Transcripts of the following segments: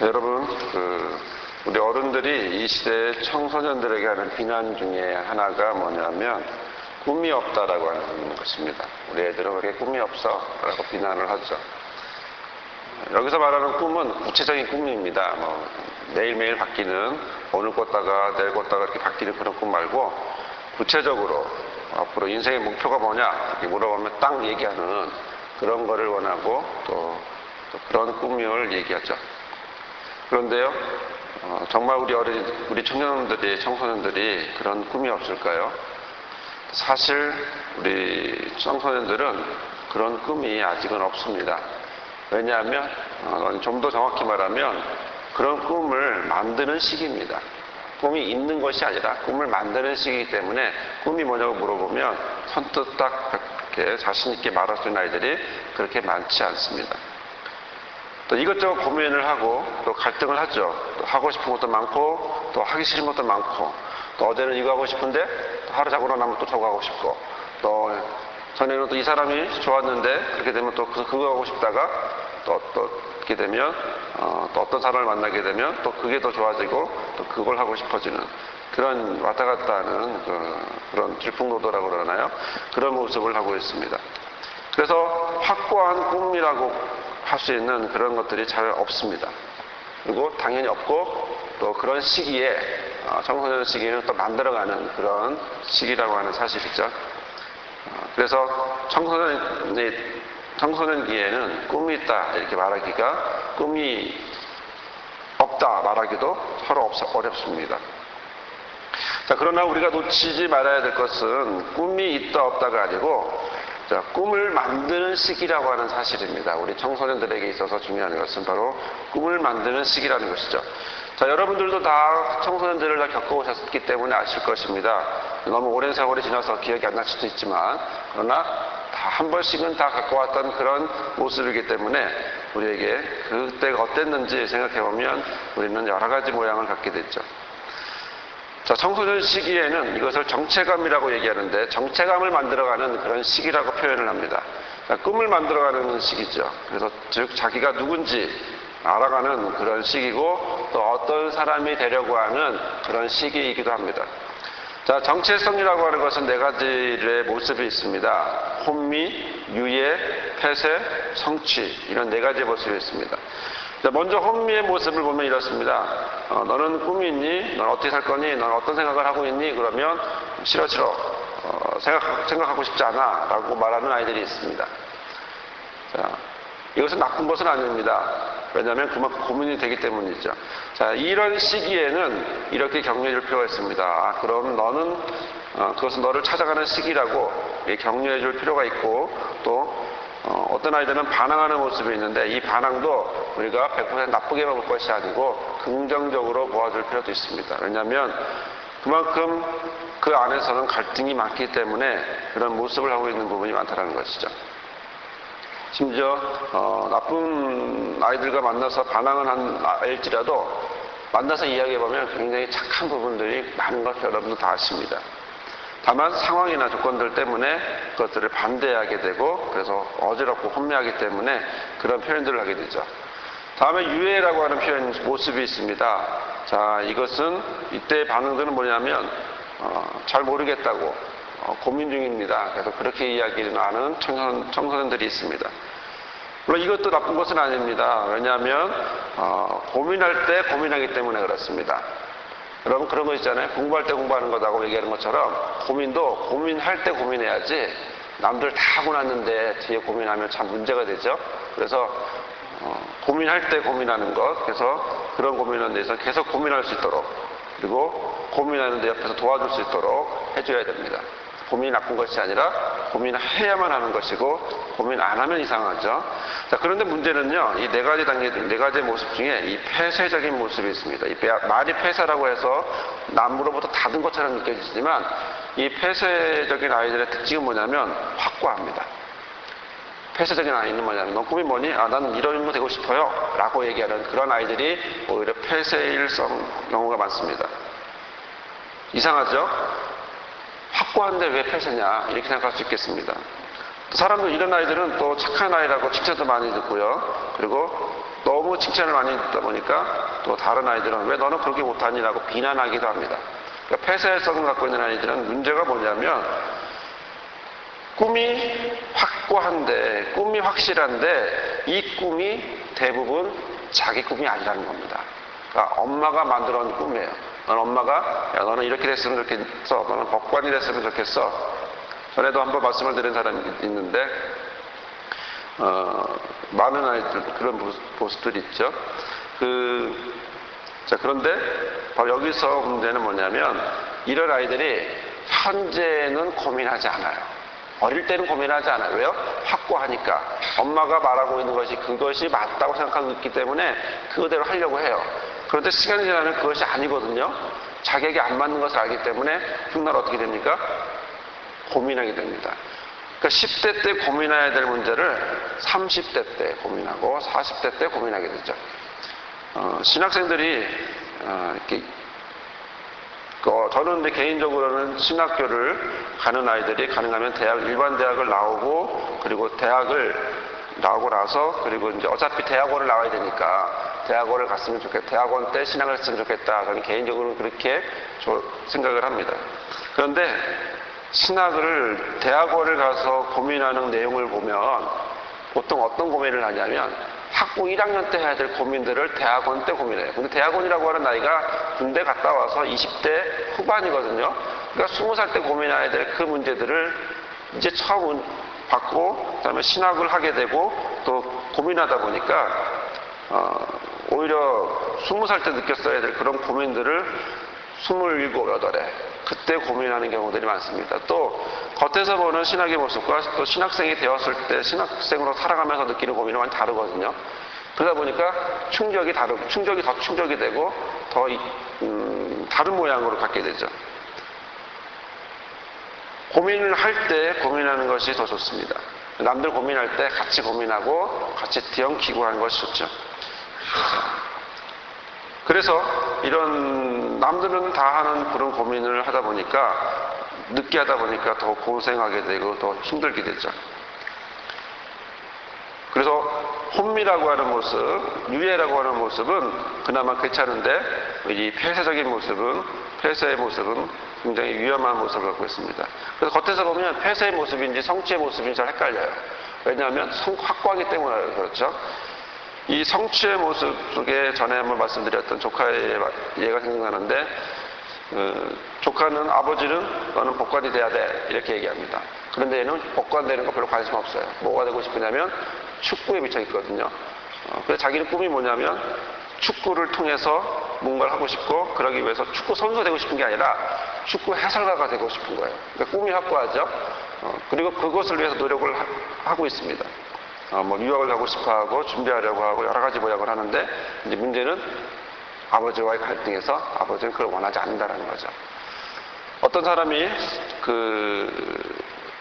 여러분, 우리 어른들이 이 시대의 청소년들에게 하는 비난 중에 하나가 뭐냐면 꿈이 없다라고 하는 것입니다. 우리 애들은 왜 이렇게 꿈이 없어? 라고 비난을 하죠. 여기서 말하는 꿈은 구체적인 꿈입니다. 매일매일 바뀌는, 오늘 꿨다가 내일 꿨다가 이렇게 바뀌는 그런 꿈 말고 구체적으로 앞으로 인생의 목표가 뭐냐 이렇게 물어보면 딱 얘기하는 그런 거를 원하고 또 그런 꿈을 얘기하죠. 그런데요, 정말 우리 청년들이, 청소년들이 그런 꿈이 없을까요? 사실 우리 청소년들은 그런 꿈이 아직은 없습니다. 왜냐하면 좀 더 정확히 말하면 그런 꿈을 만드는 시기입니다. 꿈이 있는 것이 아니라 꿈을 만드는 시기이기 때문에 꿈이 뭐냐고 물어보면 선뜻 딱 이렇게 자신 있게 말할 수 있는 아이들이 그렇게 많지 않습니다. 또 이것저것 고민을 하고 또 갈등을 하죠. 또 하고 싶은 것도 많고 또 하기 싫은 것도 많고 또 어제는 이거 하고 싶은데 또 하루 자고 나면 또 저거 하고 싶고 또 전에는 또 이 사람이 좋았는데 그렇게 되면 또 그거 하고 싶다가 또 이렇게 되면 또 어떤 사람을 만나게 되면 또 그게 더 좋아지고 또 그걸 하고 싶어지는 그런 왔다 갔다 하는 그런 질풍노도라고 그러나요? 그런 모습을 하고 있습니다. 그래서 확고한 꿈이라고 할 수 있는 그런 것들이 잘 없습니다. 그리고 당연히 없고 또 그런 시기에 청소년 시기에는 또 만들어가는 그런 시기라고 하는 사실이죠. 그래서 청소년기에는 꿈이 있다 이렇게 말하기가 꿈이 없다 말하기도 서로 어렵습니다. 자, 그러나 우리가 놓치지 말아야 될 것은 꿈이 있다 없다가 아니고 꿈을 만드는 시기라고 하는 사실입니다. 우리 청소년들에게 있어서 중요한 것은 바로 꿈을 만드는 시기라는 것이죠. 자, 여러분들도 다 청소년들을 다 겪어오셨기 때문에 아실 것입니다. 너무 오랜 세월이 지나서 기억이 안 날 수도 있지만 그러나 다 한 번씩은 다 겪어왔던 그런 모습이기 때문에 우리에게 그때가 어땠는지 생각해보면 우리는 여러 가지 모양을 갖게 됐죠. 자, 청소년 시기에는 이것을 정체감이라고 얘기하는데 정체감을 만들어가는 그런 시기라고 표현을 합니다. 자, 꿈을 만들어가는 시기죠. 그래서 즉 자기가 누군지 알아가는 그런 시기고 또 어떤 사람이 되려고 하는 그런 시기이기도 합니다. 자, 정체성이라고 하는 것은 네 가지의 모습이 있습니다. 혼미, 유예, 폐쇄, 성취 이런 네 가지의 모습이 있습니다. 자, 먼저 혼미의 모습을 보면 이렇습니다. 너는 꿈이 있니? 넌 어떻게 살 거니? 넌 어떤 생각을 하고 있니? 그러면 싫어. 생각하고 싶지 않아 라고 말하는 아이들이 있습니다. 자, 이것은 나쁜 것은 아닙니다. 왜냐하면 그만큼 고민이 되기 때문이죠. 자, 이런 시기에는 이렇게 격려해 줄 필요가 있습니다. 그럼 너는 그것은 너를 찾아가는 시기라고 격려해 줄 필요가 있고 또 어떤 아이들은 반항하는 모습이 있는데 이 반항도 우리가 100% 나쁘게만 볼 것이 아니고 긍정적으로 보아줄 필요도 있습니다. 왜냐하면 그만큼 그 안에서는 갈등이 많기 때문에 그런 모습을 하고 있는 부분이 많다는 것이죠. 심지어 나쁜 아이들과 만나서 반항을 한 아이일지라도 만나서 이야기해보면 굉장히 착한 부분들이 많은 것 여러분도 다 아십니다. 다만 상황이나 조건들 때문에 그것들을 반대하게 되고 그래서 어지럽고 혼미하기 때문에 그런 표현들을 하게 되죠. 다음에 유예라고 하는 표현 모습이 있습니다. 자, 이것은 이때의 반응들은 뭐냐면 잘 모르겠다고 고민 중입니다. 그래서 그렇게 이야기를 하는 청소년들이 있습니다. 물론 이것도 나쁜 것은 아닙니다. 왜냐하면 고민할 때 고민하기 때문에 그렇습니다. 여러분 그런 거 있잖아요. 공부할 때 공부하는 거다고 얘기하는 것처럼 고민도 고민할 때 고민해야지 남들 다 하고 났는데 뒤에 고민하면 참 문제가 되죠. 그래서 고민할 때 고민하는 것, 그래서 그런 고민에 대해서 계속 고민할 수 있도록 그리고 고민하는데 옆에서 도와줄 수 있도록 해줘야 됩니다. 고민이 나쁜 것이 아니라 고민해야만 하는 것이고 고민 안 하면 이상하죠. 자, 그런데 문제는요, 이 네 가지 단계들, 네 가지의 모습 중에 이 폐쇄적인 모습이 있습니다. 이 말이 폐쇄라고 해서 남으로부터 닫은 것처럼 느껴지지만 이 폐쇄적인 아이들의 특징은 뭐냐면 확고합니다. 폐쇄적인 아이는 뭐냐면 너 꿈이 뭐니? 나는 이런 거 되고 싶어요 라고 얘기하는 그런 아이들이 오히려 폐쇄일성 경우가 많습니다. 이상하죠? 확고한데 왜 폐쇄냐 이렇게 생각할 수 있겠습니다. 사람들 이런 아이들은 또 착한 아이라고 칭찬도 많이 듣고요. 그리고 너무 칭찬을 많이 듣다 보니까 또 다른 아이들은 왜 너는 그렇게 못하니라고 비난하기도 합니다. 그러니까 폐쇄성을 갖고 있는 아이들은 문제가 뭐냐면 꿈이 확고한데, 꿈이 확실한데 이 꿈이 대부분 자기 꿈이 아니라는 겁니다. 그러니까 엄마가 만들어 놓은 꿈이에요. 엄마가 야, 너는 이렇게 됐으면 좋겠어. 너는 법관이 됐으면 좋겠어. 전에도 한번 말씀을 드린 사람이 있는데 많은 아이들 그런 모습들이 있죠. 그런데 바로 여기서 문제는 뭐냐면 이런 아이들이 현재는 고민하지 않아요. 어릴 때는 고민하지 않아요. 왜요? 확고하니까. 엄마가 말하고 있는 것이 그것이 맞다고 생각하고 있기 때문에 그거대로 하려고 해요. 그런데 시간이 지나면 그것이 아니거든요. 자기에게 안 맞는 것을 알기 때문에 훗날 어떻게 됩니까? 고민하게 됩니다. 그러니까 10대 때 고민해야 될 문제를 30대 때 고민하고 40대 때 고민하게 되죠. 신학생들이 이렇게 저는 개인적으로는 신학교를 가는 아이들이 가능하면 일반 대학을 나오고 그리고 대학을 나오고 나서 그리고 이제 어차피 대학원을 나와야 되니까 대학원을 갔으면 좋겠다. 대학원 때 신학을 했으면 좋겠다. 저는 개인적으로 그렇게 생각을 합니다. 그런데 신학을 대학원을 가서 고민하는 내용을 보면 보통 어떤 고민을 하냐면 학부 1학년 때 해야 될 고민들을 대학원 때 고민해요. 근데 대학원이라고 하는 나이가 군대 갔다 와서 20대 후반이거든요. 그러니까 20살 때 고민해야 될 그 문제들을 이제 처음 받고 그다음에 신학을 하게 되고 또 고민하다 보니까 오히려 20살 때 느꼈어야 될 그런 고민들을 27, 8에 그때 고민하는 경우들이 많습니다. 또 겉에서 보는 신학의 모습과 또 신학생이 되었을 때 신학생으로 살아가면서 느끼는 고민은 많이 다르거든요. 그러다 보니까 충격이 더 충격이 되고 더 다른 모양으로 갖게 되죠. 고민을 할 때 고민하는 것이 더 좋습니다. 남들 고민할 때 같이 고민하고 같이 뒤엉키고 하는 것이 좋죠. 그래서 이런 남들은 다 하는 그런 고민을 하다 보니까 늦게 하다 보니까 더 고생하게 되고 더 힘들게 되죠. 그래서 혼미라고 하는 모습, 유예라고 하는 모습은 그나마 괜찮은데 이 폐쇄적인 모습은 폐쇄의 모습은 굉장히 위험한 모습을 갖고 있습니다. 그래서 겉에서 보면 폐쇄의 모습인지 성취의 모습인지 잘 헷갈려요. 왜냐하면 확고하기 때문에 그렇죠. 이 성취의 모습 속에 전에 한번 말씀드렸던 조카의 예가 생각나는데 조카는 아버지는 너는 법관이 돼야 돼 이렇게 얘기합니다. 그런데 얘는 법관 되는 거 별로 관심 없어요. 뭐가 되고 싶으냐면 축구에 미쳐 있거든요. 그래서 자기는 꿈이 뭐냐면 축구를 통해서 뭔가를 하고 싶고 그러기 위해서 축구 선수가 되고 싶은 게 아니라 축구 해설가가 되고 싶은 거예요. 그러니까 꿈이 확고하죠. 그리고 그것을 위해서 노력을 하고 있습니다. 유학을 가고 싶어 하고 준비하려고 하고 여러 가지 모양을 하는데 이제 문제는 아버지와의 갈등에서 아버지는 그걸 원하지 않는다라는 거죠. 어떤 사람이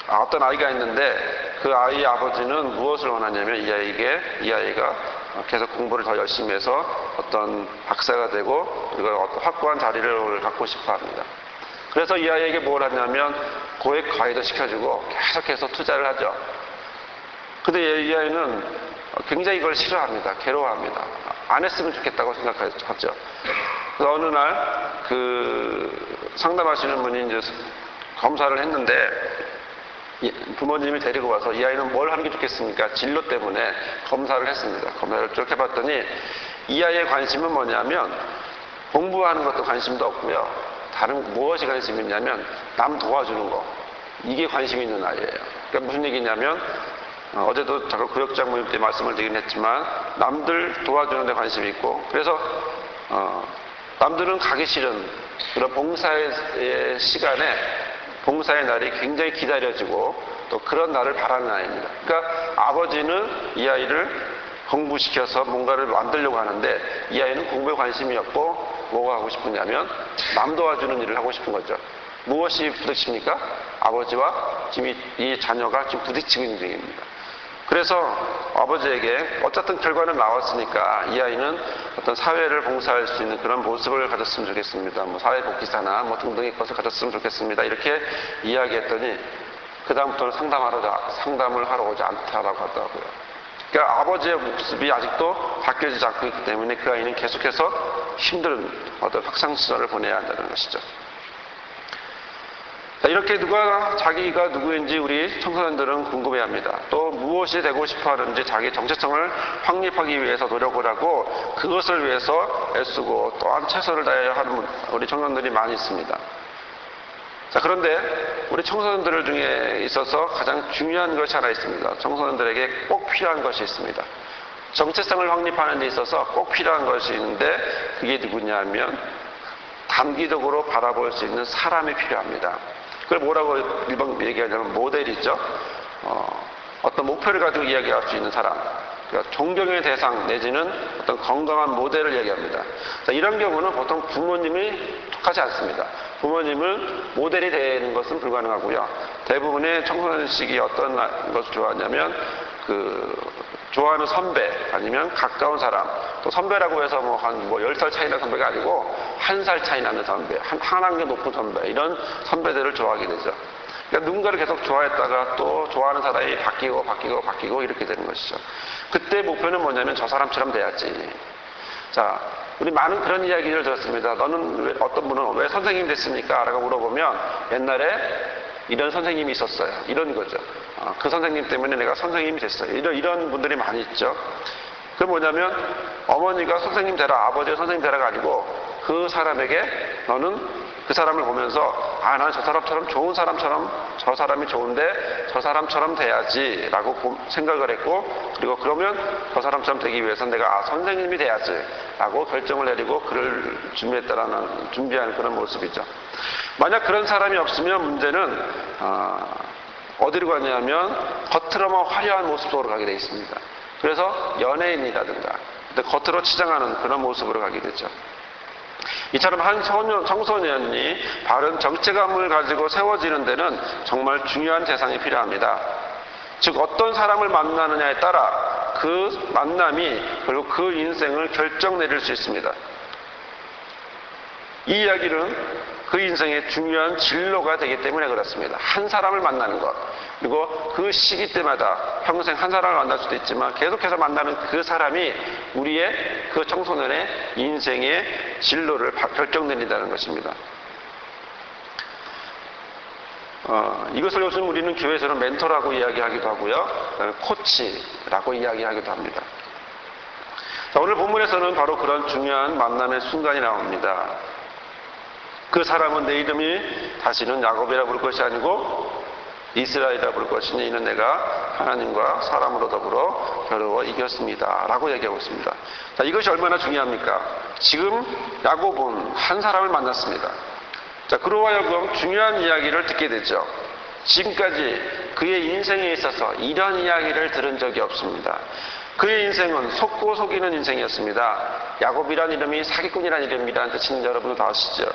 어떤 아이가 있는데 그 아이의 아버지는 무엇을 원하냐면 이 아이가 계속 공부를 더 열심히 해서 어떤 박사가 되고 그리고 어떤 확고한 자리를 갖고 싶어 합니다. 그래서 이 아이에게 뭘 하냐면 고액 과외도 시켜주고 계속해서 투자를 하죠. 근데 이 아이는 굉장히 이걸 싫어합니다. 괴로워합니다. 안 했으면 좋겠다고 생각하죠. 그래서 어느 날 상담하시는 분이 이제 검사를 했는데 부모님이 데리고 와서 이 아이는 뭘 하는 게 좋겠습니까? 진로 때문에 검사를 했습니다. 검사를 쭉 해봤더니 이 아이의 관심은 뭐냐면 공부하는 것도 관심도 없고요. 다른 무엇이 관심이 있냐면 남 도와주는 거. 이게 관심이 있는 아이예요. 그러니까 무슨 얘기냐면 어제도 잠깐 구역장 모임 때 말씀을 드리긴 했지만 남들 도와주는 데 관심이 있고 그래서 남들은 가기 싫은 그런 봉사의 시간에 봉사의 날이 굉장히 기다려지고 또 그런 날을 바라는 아이입니다. 그러니까 아버지는 이 아이를 공부시켜서 뭔가를 만들려고 하는데 이 아이는 공부에 관심이 없고 뭐가 하고 싶으냐면 남 도와주는 일을 하고 싶은 거죠. 무엇이 부딪힙니까? 아버지와 지금 이 자녀가 지금 부딪히고 있는 중입니다. 그래서 아버지에게 어쨌든 결과는 나왔으니까 이 아이는 어떤 사회를 봉사할 수 있는 그런 모습을 가졌으면 좋겠습니다. 사회복지사나 등등의 것을 가졌으면 좋겠습니다. 이렇게 이야기했더니 그 다음부터는 상담을 하러 오지 않다라고 하더라고요. 그러니까 아버지의 모습이 아직도 바뀌어지지 않고 있기 때문에 그 아이는 계속해서 힘든 어떤 학창 시절을 보내야 한다는 것이죠. 자, 이렇게 누가 자기가 누구인지 우리 청소년들은 궁금해합니다. 또 무엇이 되고 싶어하는지 자기 정체성을 확립하기 위해서 노력을 하고 그것을 위해서 애쓰고 또한 최선을 다해야 하는 우리 청소년들이 많이 있습니다. 자, 그런데 우리 청소년들 중에 있어서 가장 중요한 것이 하나 있습니다. 청소년들에게 꼭 필요한 것이 있습니다. 정체성을 확립하는 데 있어서 꼭 필요한 것이 있는데 그게 누구냐 하면 단기적으로 바라볼 수 있는 사람이 필요합니다. 그걸 뭐라고 일반 얘기하냐면 모델이죠. 어떤 목표를 가지고 이야기할 수 있는 사람. 그러니까 존경의 대상 내지는 어떤 건강한 모델을 얘기합니다. 자, 이런 경우는 보통 부모님이 속하지 않습니다. 부모님은 모델이 되는 것은 불가능하고요. 대부분의 청소년식이 어떤 것을 좋아하냐면 좋아하는 선배 아니면 가까운 사람, 또 선배라고 해서 한 10살 차이 나는 선배가 아니고 1살 차이 나는 선배, 한 학년 높은 선배, 이런 선배들을 좋아하게 되죠. 그러니까 누군가를 계속 좋아했다가 또 좋아하는 사람이 바뀌고 이렇게 되는 것이죠. 그때 목표는 뭐냐면 저 사람처럼 돼야지. 자, 우리 많은 그런 이야기를 들었습니다. 너는 어떤 분은 왜 선생님 됐습니까? 라고 물어보면 옛날에 이런 선생님이 있었어요. 이런 거죠. 그 선생님 때문에 내가 선생님이 됐어요. 이런 분들이 많이 있죠. 그게 뭐냐면 어머니가 선생님 되라, 아버지가 선생님 되라가 아니고 그 사람에게 너는 그 사람을 보면서 난 저 사람처럼 좋은 사람처럼 저 사람이 좋은데 저 사람처럼 돼야지 라고 생각을 했고 그리고 그러면 저 사람처럼 되기 위해서는 내가 선생님이 돼야지 라고 결정을 내리고 그를 준비하는 그런 모습이죠. 만약 그런 사람이 없으면 문제는 어디로 가냐면 겉으로만 화려한 모습으로 가게 되어 있습니다. 그래서 연예인이라든가 겉으로 치장하는 그런 모습으로 가게 되죠. 이처럼 한 청소년이 바른 정체감을 가지고 세워지는 데는 정말 중요한 대상이 필요합니다. 즉 어떤 사람을 만나느냐에 따라 그 만남이 그리고 그 인생을 결정 내릴 수 있습니다. 이 이야기는 그 인생의 중요한 진로가 되기 때문에 그렇습니다. 한 사람을 만나는 것, 그리고 그 시기 때마다 평생 한 사람을 만날 수도 있지만 계속해서 만나는 그 사람이 우리의 그 청소년의 인생의 진로를 결정내린다는 것입니다. 이것을 요즘 우리는 교회에서는 멘토라고 이야기하기도 하고요, 코치라고 이야기하기도 합니다. 자, 오늘 본문에서는 바로 그런 중요한 만남의 순간이 나옵니다. 그 사람은 내 이름이 다시는 야곱이라 부를 것이 아니고 이스라엘이라 부를 것이니 이는 내가 하나님과 사람으로 더불어 겨루어 이겼습니다 라고 얘기하고 있습니다. 자, 이것이 얼마나 중요합니까? 지금 야곱은 한 사람을 만났습니다. 자, 그로 하여금 중요한 이야기를 듣게 되죠. 지금까지 그의 인생에 있어서 이런 이야기를 들은 적이 없습니다. 그의 인생은 속고 속이는 인생이었습니다. 야곱이란 이름이 사기꾼이란 이름이라는 뜻인지 여러분도 다 아시죠?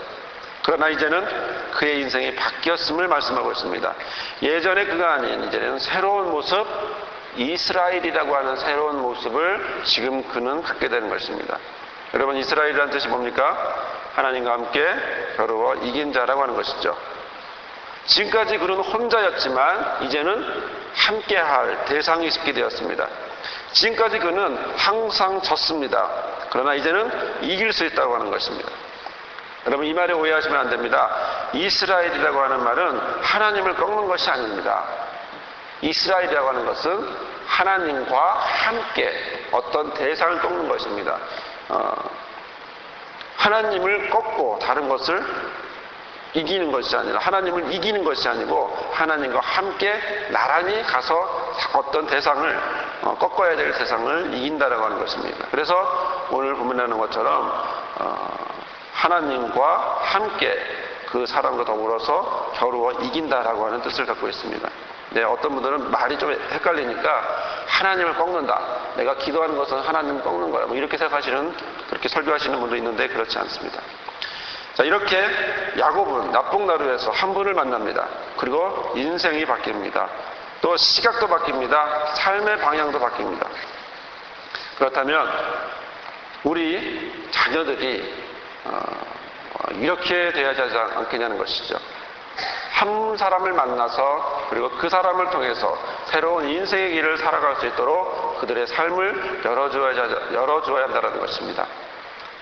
그러나 이제는 그의 인생이 바뀌었음을 말씀하고 있습니다. 예전에 그가 아닌 이제는 새로운 모습, 이스라엘이라고 하는 새로운 모습을 지금 그는 갖게 되는 것입니다. 여러분, 이스라엘이라는 뜻이 뭡니까? 하나님과 함께 겨루어 이긴 자라고 하는 것이죠. 지금까지 그는 혼자였지만 이제는 함께할 대상이 있게 되었습니다. 지금까지 그는 항상 졌습니다. 그러나 이제는 이길 수 있다고 하는 것입니다. 여러분, 이 말에 오해하시면 안 됩니다. 이스라엘이라고 하는 말은 하나님을 꺾는 것이 아닙니다. 이스라엘이라고 하는 것은 하나님과 함께 어떤 대상을 꺾는 것입니다. 하나님을 꺾고 다른 것을 이기는 것이 아니라, 하나님을 이기는 것이 아니고 하나님과 함께 나란히 가서 어떤 대상을 꺾어야 될 대상을 이긴다라고 하는 것입니다. 그래서 오늘 본문하는 것처럼 하나님과 함께 그 사람과 더불어서 겨루어 이긴다라고 하는 뜻을 갖고 있습니다. 네, 어떤 분들은 말이 좀 헷갈리니까 하나님을 꺾는다, 내가 기도하는 것은 하나님을 꺾는 거야, 이렇게 생각하시는, 그렇게 설교하시는 분도 있는데 그렇지 않습니다. 자, 이렇게 야곱은 나풍나루에서 한 분을 만납니다. 그리고 인생이 바뀝니다. 또 시각도 바뀝니다. 삶의 방향도 바뀝니다. 그렇다면 우리 자녀들이 이렇게 돼야 하지 않겠냐는 것이죠. 한 사람을 만나서 그리고 그 사람을 통해서 새로운 인생의 길을 살아갈 수 있도록 그들의 삶을 열어주어야 한다는 것입니다.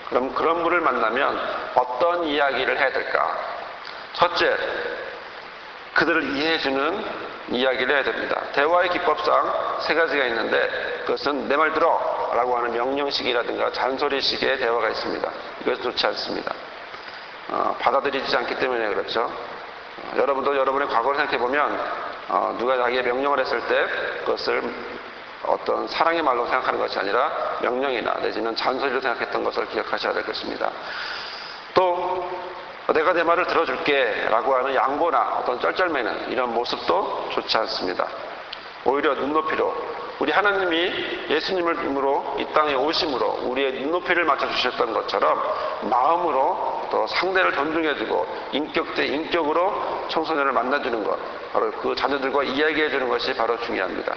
그럼 그런 분을 만나면 어떤 이야기를 해야 될까? 첫째, 그들을 이해해주는 이야기를 해야 됩니다. 대화의 기법상 세 가지가 있는데 그것은 내 말 들어 라고 하는 명령식이라든가 잔소리식의 대화가 있습니다. 이것은 좋지 않습니다. 받아들이지 않기 때문에 그렇죠. 여러분도 여러분의 과거를 생각해보면 누가 자기의 명령을 했을 때 그것을 어떤 사랑의 말로 생각하는 것이 아니라 명령이나 내지는 잔소리로 생각했던 것을 기억하셔야 될 것입니다. 또 내가 내 말을 들어줄게 라고 하는 양보나 어떤 쩔쩔매는 이런 모습도 좋지 않습니다. 오히려 눈높이로 우리 하나님이 예수님으로 이 땅에 오심으로 우리의 눈높이를 맞춰주셨던 것처럼 마음으로 또 상대를 존중해주고 인격 대 인격으로 청소년을 만나주는 것, 바로 그 자녀들과 이야기해주는 것이 바로 중요합니다.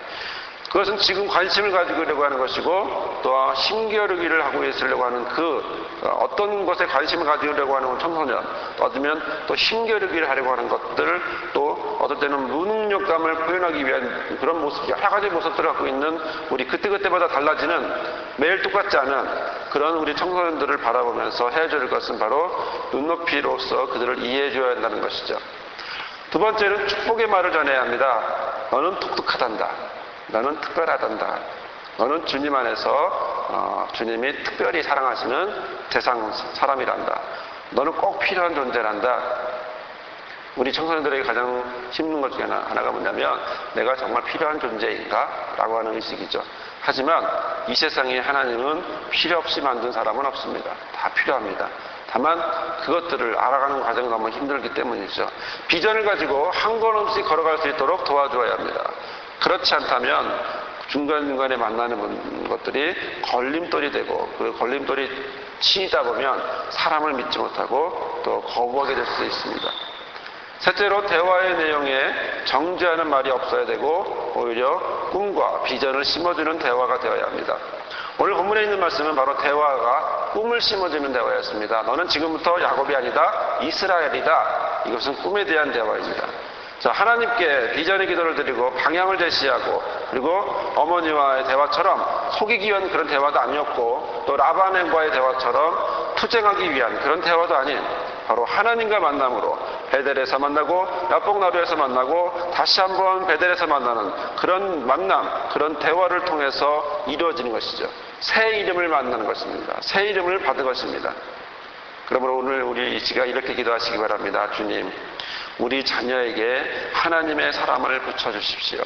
그것은 지금 관심을 가지려고 하는 것이고 또 힘겨루기를 하고 있으려고 하는 어떤 것에 관심을 가지려고 하는 청소년, 또 어쩌면 또 힘겨루기를 하려고 하는 것들, 또 어떨 때는 무능력감을 표현하기 위한 그런 모습, 여러 가지 모습들을 갖고 있는 우리 그때그때마다 달라지는 매일 똑같지 않은 그런 우리 청소년들을 바라보면서 해야 될 것은 바로 눈높이로서 그들을 이해해 줘야 한다는 것이죠. 두 번째는 축복의 말을 전해야 합니다. 너는 독특하단다. 너는 특별하단다. 너는 주님 안에서 주님이 특별히 사랑하시는 대상 사람이란다. 너는 꼭 필요한 존재란다. 우리 청소년들에게 가장 힘든 것 중에 하나가 뭐냐면 내가 정말 필요한 존재인가? 라고 하는 의식이죠. 하지만 이 세상에 하나님은 필요 없이 만든 사람은 없습니다. 다 필요합니다. 다만 그것들을 알아가는 과정이 너무 힘들기 때문이죠. 비전을 가지고 한 걸음씩 걸어갈 수 있도록 도와줘야 합니다. 그렇지 않다면 중간중간에 만나는 것들이 걸림돌이 되고 그 걸림돌이 치이다 보면 사람을 믿지 못하고 또 거부하게 될 수 있습니다. 셋째로 대화의 내용에 정죄하는 말이 없어야 되고 오히려 꿈과 비전을 심어주는 대화가 되어야 합니다. 오늘 본문에 있는 말씀은 바로 대화가 꿈을 심어주는 대화였습니다. 너는 지금부터 야곱이 아니다 이스라엘이다. 이것은 꿈에 대한 대화입니다. 자, 하나님께 비전의 기도를 드리고 방향을 제시하고 그리고 어머니와의 대화처럼 속이기 위한 그런 대화도 아니었고 또 라반과의 대화처럼 투쟁하기 위한 그런 대화도 아닌 바로 하나님과 만남으로 베델에서 만나고 야복나루에서 만나고 다시 한번 베델에서 만나는 그런 만남, 그런 대화를 통해서 이루어지는 것이죠. 새 이름을 만나는 것입니다. 새 이름을 받은 것입니다. 그러므로 오늘 우리 이 시간 이렇게 기도하시기 바랍니다. 주님, 우리 자녀에게 하나님의 사랑을 붙여주십시오.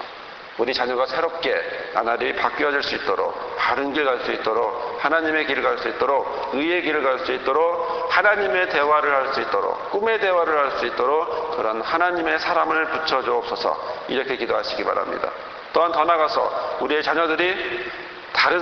우리 자녀가 새롭게 나날이 바뀌어질 수 있도록 바른 길 갈 수 있도록 하나님의 길을 갈 수 있도록 의의 길을 갈 수 있도록 하나님의 대화를 할 수 있도록 꿈의 대화를 할 수 있도록 그런 하나님의 사랑을 붙여주옵소서. 이렇게 기도하시기 바랍니다. 또한 더 나아가서 우리의 자녀들이 다른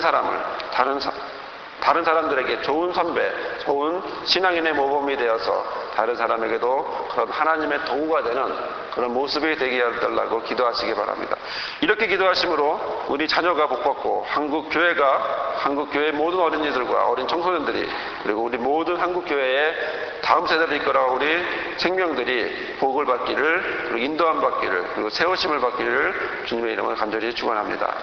사람들에게 좋은 선배, 좋은 신앙인의 모범이 되어서 다른 사람에게도 그런 하나님의 도구가 되는 그런 모습이 되게 해달라고 기도하시기 바랍니다. 이렇게 기도하심으로 우리 자녀가 복받고 한국교회 모든 어린이들과 어린 청소년들이 그리고 우리 모든 한국교회의 다음 세대를 이끌어가 우리 생명들이 복을 받기를 그리고 인도함 받기를 그리고 세우심을 받기를 주님의 이름으로 간절히 축원합니다.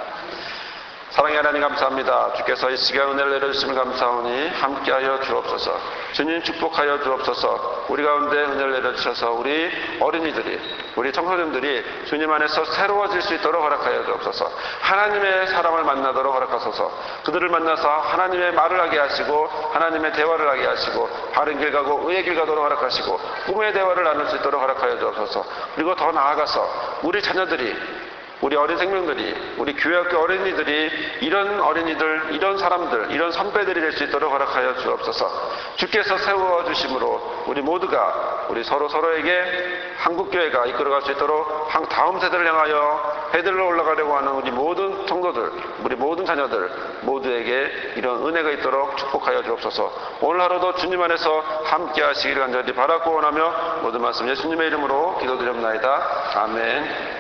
사랑의 하나님 감사합니다. 주께서 이 시간 은혜를 내려주심을 감사하오니 함께하여 주옵소서. 주님 축복하여 주옵소서. 우리 가운데 은혜를 내려주셔서 우리 어린이들이 우리 청소년들이 주님 안에서 새로워질 수 있도록 허락하여 주옵소서. 하나님의 사랑을 만나도록 허락하소서. 그들을 만나서 하나님의 말을 하게 하시고 하나님의 대화를 하게 하시고 바른 길 가고 의의 길 가도록 허락하시고 꿈의 대화를 나눌 수 있도록 허락하여 주옵소서. 그리고 더 나아가서 우리 자녀들이 우리 어린 생명들이 우리 교회학교 어린이들이 이런 어린이들 이런 사람들 이런 선배들이 될 수 있도록 허락하여 주옵소서. 주께서 세워주심으로 우리 모두가 우리 서로에게 한국교회가 이끌어갈 수 있도록 다음 세대를 향하여 베들로 올라가려고 하는 우리 모든 성도들 우리 모든 자녀들 모두에게 이런 은혜가 있도록 축복하여 주옵소서. 오늘 하루도 주님 안에서 함께 하시기를 간절히 바라고 원하며 모든 말씀 예수님의 이름으로 기도드립나이다. 아멘.